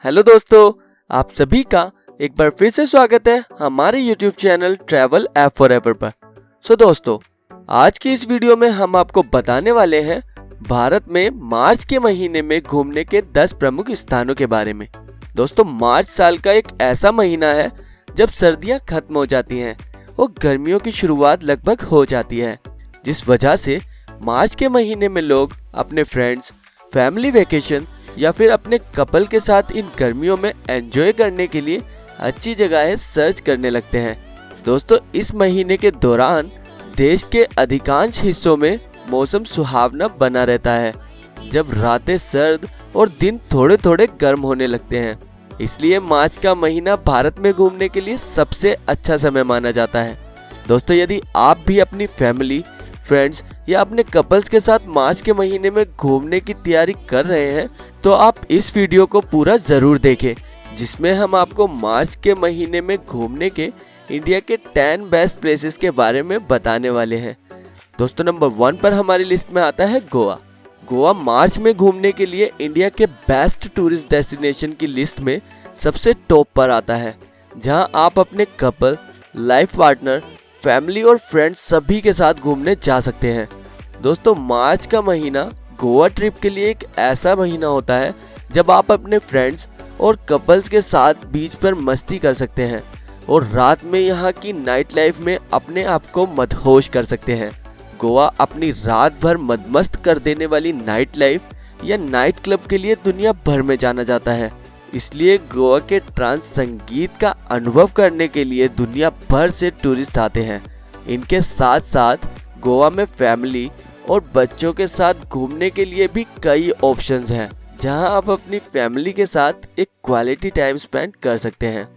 Hello दोस्तों, आप सभी का एक बार फिर से स्वागत है हमारे YouTube channel travel app forever पर। दोस्तों, आज की इस वीडियो में हम आपको बताने वाले हैं भारत में मार्च के महीने में घूमने के 10 प्रमुख स्थानों के बारे में। दोस्तों, मार्च साल का एक ऐसा महीना है जब सर्दियां खत्म हो जाती हैं और गर्मियों की शुरुआत लगभग हो जाती है, जिस वजह से मार्च के महीने में लोग अपने फ्रेंड्स, फैमिली वेकेशन या फिर अपने कपल के साथ इन गर्मियों में एंजॉय करने के लिए अच्छी जगहें सर्च करने लगते हैं। दोस्तों, इस महीने के दौरान देश के अधिकांश हिस्सों में मौसम सुहावना बना रहता है, जब रातें सर्द और दिन थोड़े थोड़े गर्म होने लगते हैं। इसलिए मार्च का महीना भारत में घूमने के लिए सबसे अच्छा समय माना जाता है। दोस्तों, यदि आप भी अपनी फैमिली, फ्रेंड्स या अपने कपल्स के साथ मार्च के महीने में घूमने की तैयारी कर रहे हैं तो आप इस वीडियो को पूरा ज़रूर देखें, जिसमें हम आपको मार्च के महीने में घूमने के इंडिया के 10 बेस्ट प्लेसेस के बारे में बताने वाले हैं। दोस्तों, नंबर 1 पर हमारी लिस्ट में आता है गोवा। गोवा मार्च में घूमने के लिए इंडिया के बेस्ट टूरिस्ट डेस्टिनेशन की लिस्ट में सबसे टॉप पर आता है, जहां आप अपने कपल, लाइफ पार्टनर, फैमिली और फ्रेंड्स सभी के साथ घूमने जा सकते हैं। दोस्तों, मार्च का महीना गोवा ट्रिप के लिए एक ऐसा महीना होता है जब आप अपने फ्रेंड्स और कपल्स के साथ बीच पर मस्ती कर सकते हैं और रात में यहाँ की नाइट लाइफ में अपने आप को मदहोश कर सकते हैं। गोवा अपनी रात भर मदमस्त कर देने वाली नाइट लाइफ या नाइट क्लब के लिए दुनिया भर में जाना जाता है। इसलिए गोवा के ट्रांस संगीत का अनुभव करने के लिए दुनिया भर से टूरिस्ट आते हैं। इनके साथ साथ गोवा में फैमिली और बच्चों के साथ घूमने के लिए भी कई ऑप्शंस हैं, जहां आप अपनी फैमिली के साथ एक क्वालिटी टाइम स्पेंड कर सकते हैं।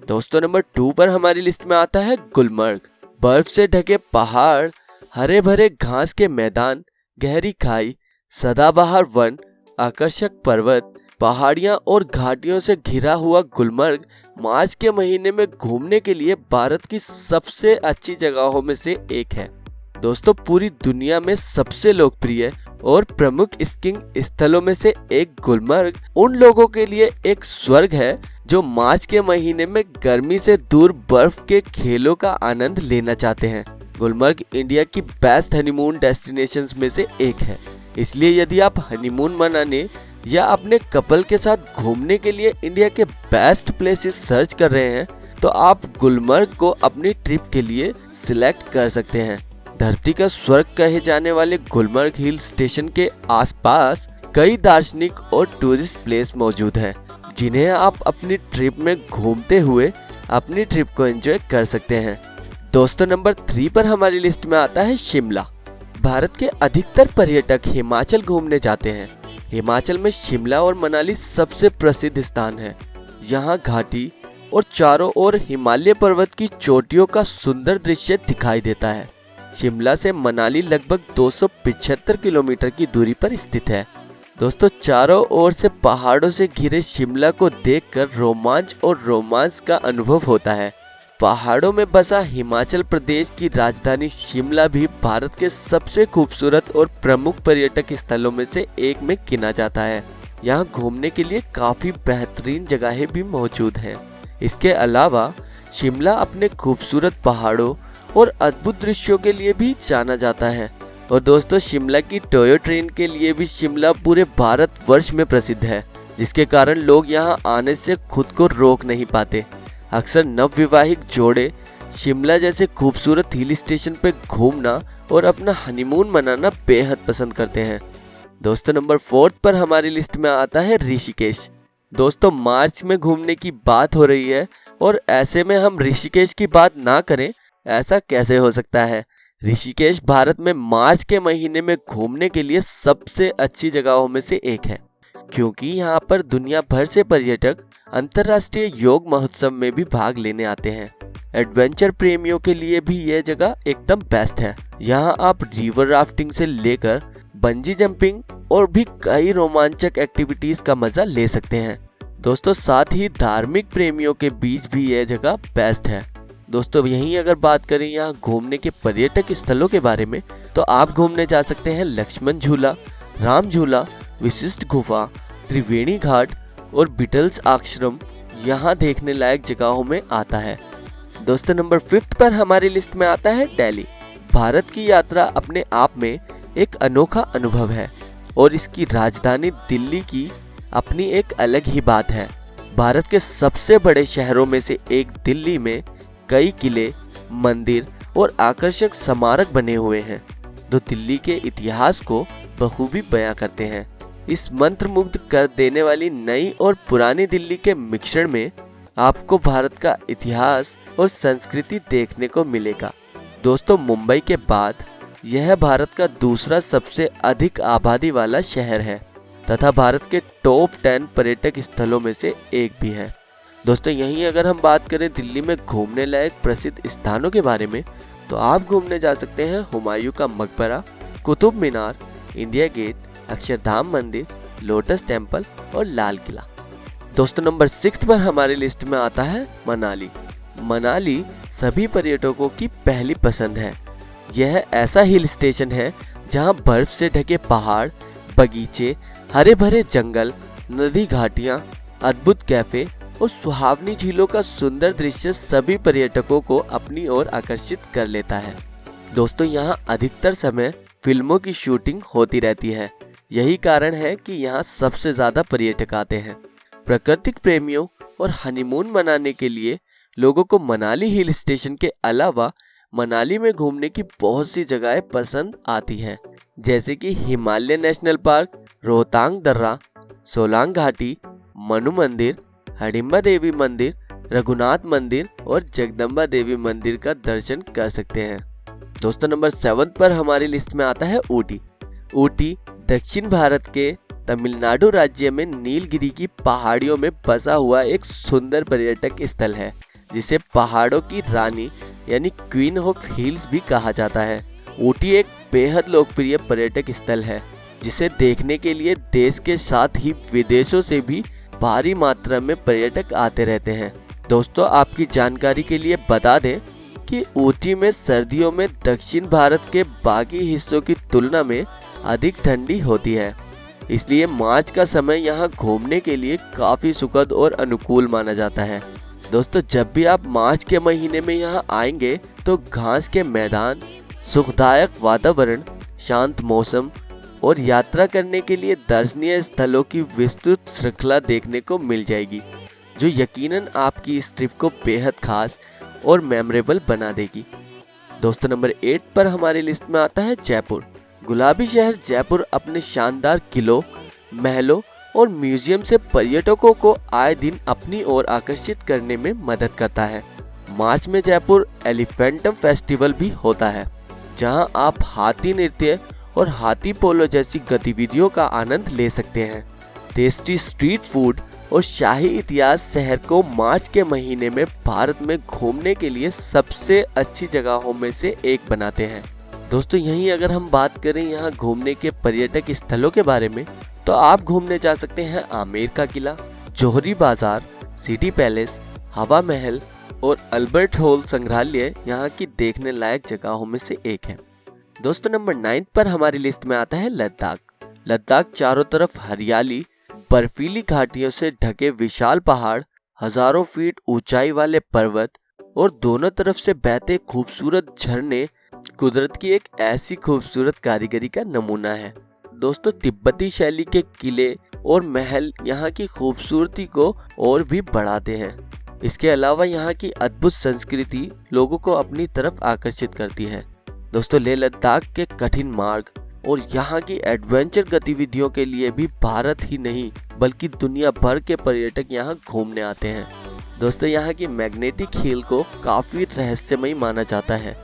दोस्तों, नंबर 2 पर हमारी लिस्ट में आता है गुलमर्ग। बर्फ से ढके पहाड़, हरे भरे घास के मैदान, गहरी खाई, सदाबहार वन, आकर्षक पर्वत, पहाड़ियां और घाटियों से घिरा हुआ गुलमर्ग मार्च के महीने में घूमने के लिए भारत की सबसे अच्छी जगहों में से एक है। दोस्तों, पूरी दुनिया में सबसे लोकप्रिय और प्रमुख स्कीइंग स्थलों में से एक गुलमर्ग उन लोगों के लिए एक स्वर्ग है जो मार्च के महीने में गर्मी से दूर बर्फ के खेलों का आनंद लेना चाहते हैं। गुलमर्ग इंडिया की बेस्ट हनीमून डेस्टिनेशंस में से एक है। इसलिए यदि आप हनीमून मनाने या अपने कपल के साथ घूमने के लिए इंडिया के बेस्ट प्लेसेस सर्च कर रहे हैं तो आप गुलमर्ग को अपनी ट्रिप के लिए सिलेक्ट कर सकते हैं। धरती का स्वर्ग कहे जाने वाले गुलमर्ग हिल स्टेशन के आसपास कई दार्शनिक और टूरिस्ट प्लेस मौजूद हैं, जिन्हें आप अपनी ट्रिप में घूमते हुए अपनी ट्रिप को एंजॉय कर सकते हैं। दोस्तों, नंबर 3 पर हमारी लिस्ट में आता है शिमला। भारत के अधिकतर पर्यटक हिमाचल घूमने जाते हैं। हिमाचल में शिमला और मनाली सबसे प्रसिद्ध स्थान है। यहाँ घाटी और चारों ओर हिमालय पर्वत की चोटियों का सुंदर दृश्य दिखाई देता है। शिमला से मनाली लगभग 275 किलोमीटर की दूरी पर स्थित है। दोस्तों, चारों ओर से पहाड़ों से घिरे शिमला को देखकर रोमांच और रोमांस का अनुभव होता है। पहाड़ों में बसा हिमाचल प्रदेश की राजधानी शिमला भी भारत के सबसे खूबसूरत और प्रमुख पर्यटक स्थलों में से एक में गिना जाता है। यहाँ घूमने के लिए काफी बेहतरीन जगहें भी मौजूद हैं। इसके अलावा शिमला अपने खूबसूरत पहाड़ों और अद्भुत दृश्यों के लिए भी जाना जाता है। और दोस्तों, शिमला की टॉय ट्रेन के लिए भी शिमला पूरे भारत वर्ष में प्रसिद्ध है, जिसके कारण लोग यहाँ आने से खुद को रोक नहीं पाते। अक्सर नवविवाहित जोड़े शिमला जैसे खूबसूरत हिल स्टेशन पे घूमना और अपना हनीमून मनाना बेहद पसंद करते हैं। दोस्तों, नंबर 4 पर हमारी लिस्ट में आता है ऋषिकेश। दोस्तों, मार्च में घूमने की बात हो रही है और ऐसे में हम ऋषिकेश की बात ना करें, ऐसा कैसे हो सकता है। ऋषिकेश भारत में मार्च के महीने में घूमने के लिए सबसे अच्छी जगहों में से एक है, क्योंकि यहाँ पर दुनिया भर से पर्यटक अंतर्राष्ट्रीय योग महोत्सव में भी भाग लेने आते हैं। एडवेंचर प्रेमियों के लिए भी यह जगह एकदम बेस्ट है। यहाँ आप रिवर राफ्टिंग से लेकर बंजी जंपिंग और भी कई रोमांचक एक्टिविटीज का मजा ले सकते हैं। दोस्तों, साथ ही धार्मिक प्रेमियों के बीच भी यह जगह बेस्ट है। दोस्तों, यहीं अगर बात करें यहाँ घूमने के पर्यटक स्थलों के बारे में तो आप घूमने जा सकते हैं लक्ष्मण झूला, राम झूला, विशिष्ट गुफा, त्रिवेणी घाट और बीटल्स आश्रम यहाँ देखने लायक जगहों में आता है। दोस्तों नंबर 5 पर हमारी लिस्ट में आता है दिल्ली। भारत की यात्रा अपने आप में एक अनोखा अनुभव है और इसकी राजधानी दिल्ली की अपनी एक अलग ही बात है। भारत के सबसे बड़े शहरों में से एक दिल्ली में कई किले, मंदिर और आकर्षक स्मारक बने हुए हैं जो दिल्ली के इतिहास को बखूबी बयां करते हैं। इस मंत्रमुग्ध कर देने वाली नई और पुरानी दिल्ली के मिश्रण में आपको भारत का इतिहास और संस्कृति देखने को मिलेगा। दोस्तों मुंबई के बाद यह भारत का दूसरा सबसे अधिक आबादी वाला शहर है तथा भारत के टॉप 10 पर्यटक स्थलों में से एक भी है। दोस्तों यहीं अगर हम बात करें दिल्ली में घूमने लायक प्रसिद्ध स्थानों के बारे में तो आप घूमने जा सकते हैं हुमायूं का मकबरा, कुतुब मीनार, इंडिया गेट, अक्षरधाम मंदिर, लोटस टेम्पल और लाल किला। दोस्तों नंबर 6 पर हमारी लिस्ट में आता है मनाली। मनाली सभी पर्यटकों की पहली पसंद है। यह ऐसा हिल स्टेशन है जहां बर्फ से ढके पहाड़, बगीचे, हरे भरे जंगल, नदी घाटियां, अद्भुत कैफे और सुहावनी झीलों का सुंदर दृश्य सभी पर्यटकों को अपनी ओर आकर्षित कर लेता है। दोस्तों यहाँ अधिकतर समय फिल्मों की शूटिंग होती रहती है। यही कारण है कि यहाँ सबसे ज्यादा पर्यटक आते हैं। प्राकृतिक प्रेमियों और हनीमून मनाने के लिए लोगों को मनाली हिल स्टेशन के अलावा मनाली में घूमने की बहुत सी जगहें पसंद आती हैं, जैसे कि हिमालय नेशनल पार्क, रोहतांग दर्रा, सोलांग घाटी, मनु मंदिर, हडिम्बा देवी मंदिर, रघुनाथ मंदिर और जगदम्बा देवी मंदिर का दर्शन कर सकते हैं। दोस्तों नंबर 7 पर हमारी लिस्ट में आता है ऊटी। ऊटी दक्षिण भारत के तमिलनाडु राज्य में नीलगिरी की पहाड़ियों में बसा हुआ एक सुंदर पर्यटक स्थल है जिसे पहाड़ों की रानी यानी क्वीन ऑफ हिल्स भी कहा जाता है। ऊटी एक बेहद लोकप्रिय पर्यटक स्थल है जिसे देखने के लिए देश के साथ ही विदेशों से भी भारी मात्रा में पर्यटक आते रहते हैं। दोस्तों आपकी जानकारी के लिए बता दें कि ऊटी में सर्दियों में दक्षिण भारत के बाकी हिस्सों की तुलना में अधिक ठंडी होती है, इसलिए मार्च का समय यहाँ घूमने के लिए काफी सुखद और अनुकूल माना जाता है। दोस्तों जब भी आप मार्च के महीने में यहाँ आएंगे तो घास के मैदान, सुखदायक वातावरण, शांत मौसम और यात्रा करने के लिए दर्शनीय स्थलों की विस्तृत श्रृंखला देखने को मिल जाएगी जो यकीनन आपकी इस ट्रिप को बेहद खास और मेमोरेबल बना देगी। दोस्तों नंबर 8 पर हमारी लिस्ट में आता है जयपुर। गुलाबी शहर जयपुर अपने शानदार किलों, महलों और म्यूजियम से पर्यटकों को आए दिन अपनी ओर आकर्षित करने में मदद करता है। मार्च में जयपुर एलिफेंटम फेस्टिवल भी होता है जहां आप हाथी नृत्य और हाथी पोलो जैसी गतिविधियों का आनंद ले सकते हैं। टेस्टी स्ट्रीट फूड और शाही इतिहास शहर को मार्च के महीने में भारत में घूमने के लिए सबसे अच्छी जगहों में से एक बनाते हैं। दोस्तों यहीं अगर हम बात करें यहाँ घूमने के पर्यटक स्थलों के बारे में तो आप घूमने जा सकते हैं आमेर का किला, जोहरी बाजार, सिटी पैलेस, हवा महल और अल्बर्ट हॉल संग्रहालय यहाँ की देखने लायक जगहों में से एक है। दोस्तों नंबर 9 पर हमारी लिस्ट में आता है लद्दाख। लद्दाख चारों तरफ हरियाली, बर्फीली घाटियों से ढके विशाल पहाड़, हजारों फीट ऊंचाई वाले पर्वत और दोनों तरफ से बहते खूबसूरत झरने कुदरत की एक ऐसी खूबसूरत कारीगरी का नमूना है। दोस्तों तिब्बती शैली के किले और महल यहाँ की खूबसूरती को और भी बढ़ाते हैं। इसके अलावा यहाँ की अद्भुत संस्कृति लोगों को अपनी तरफ आकर्षित करती है। दोस्तों लेह लद्दाख के कठिन मार्ग और यहाँ की एडवेंचर गतिविधियों के लिए भी भारत ही नहीं बल्कि दुनिया भर के पर्यटक यहाँ घूमने आते हैं। दोस्तों यहाँ की मैग्नेटिक हिल को काफी रहस्यमयी माना जाता है।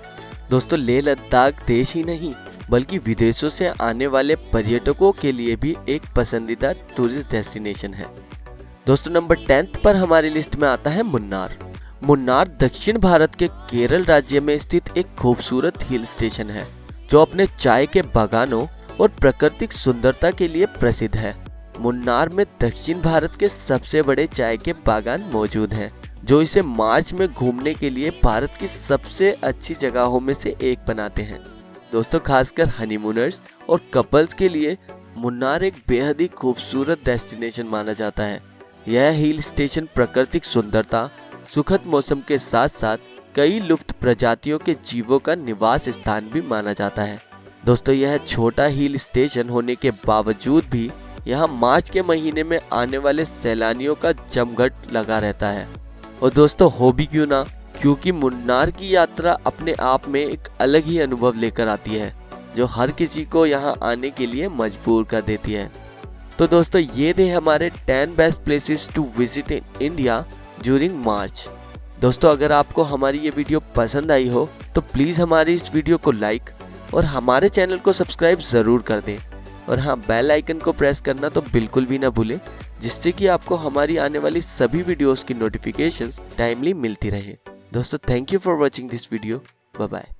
दोस्तों लेह लद्दाख देश ही नहीं बल्कि विदेशों से आने वाले पर्यटकों के लिए भी एक पसंदीदा टूरिस्ट डेस्टिनेशन है। दोस्तों नंबर 10 पर हमारी लिस्ट में आता है मुन्नार। मुन्नार दक्षिण भारत के केरल राज्य में स्थित एक खूबसूरत हिल स्टेशन है जो अपने चाय के बागानों और प्राकृतिक सुंदरता के लिए प्रसिद्ध है। मुन्नार में दक्षिण भारत के सबसे बड़े चाय के बागान मौजूद हैं जो इसे मार्च में घूमने के लिए भारत की सबसे अच्छी जगहों में से एक बनाते हैं। दोस्तों खासकर हनीमूनर्स और कपल्स के लिए मुन्नार एक बेहद ही खूबसूरत डेस्टिनेशन माना जाता है। यह हिल स्टेशन प्राकृतिक सुंदरता, सुखद मौसम के साथ साथ कई लुप्त प्रजातियों के जीवों का निवास स्थान भी माना जाता है। दोस्तों, यह छोटा हिल स्टेशन होने के बावजूद भी यहाँ मार्च के महीने में आने वाले सैलानियों का जमघट लगा रहता है। और दोस्तों, हो भी क्यों ना, क्योंकि मुन्नार की यात्रा अपने आप में एक अलग ही अनुभव लेकर आती है, जो हर किसी को यहाँ आने के लिए मजबूर कर देती है। तो दोस्तों, ये थे हमारे 10 best places to visit in India during March. दोस्तों, अगर आपको हमारी ये वीडियो पसंद आई हो तो प्लीज़ हमारी इस वीडियो को लाइक और हमारे चैनल को सब्सक्राइब ज़रूर कर दें। और हाँ, बेल आइकन को प्रेस करना तो बिल्कुल भी ना भूलें, जिससे कि आपको हमारी आने वाली सभी वीडियोस की नोटिफिकेशंस टाइमली मिलती रहे। दोस्तों, thank you for watching this video. Bye bye.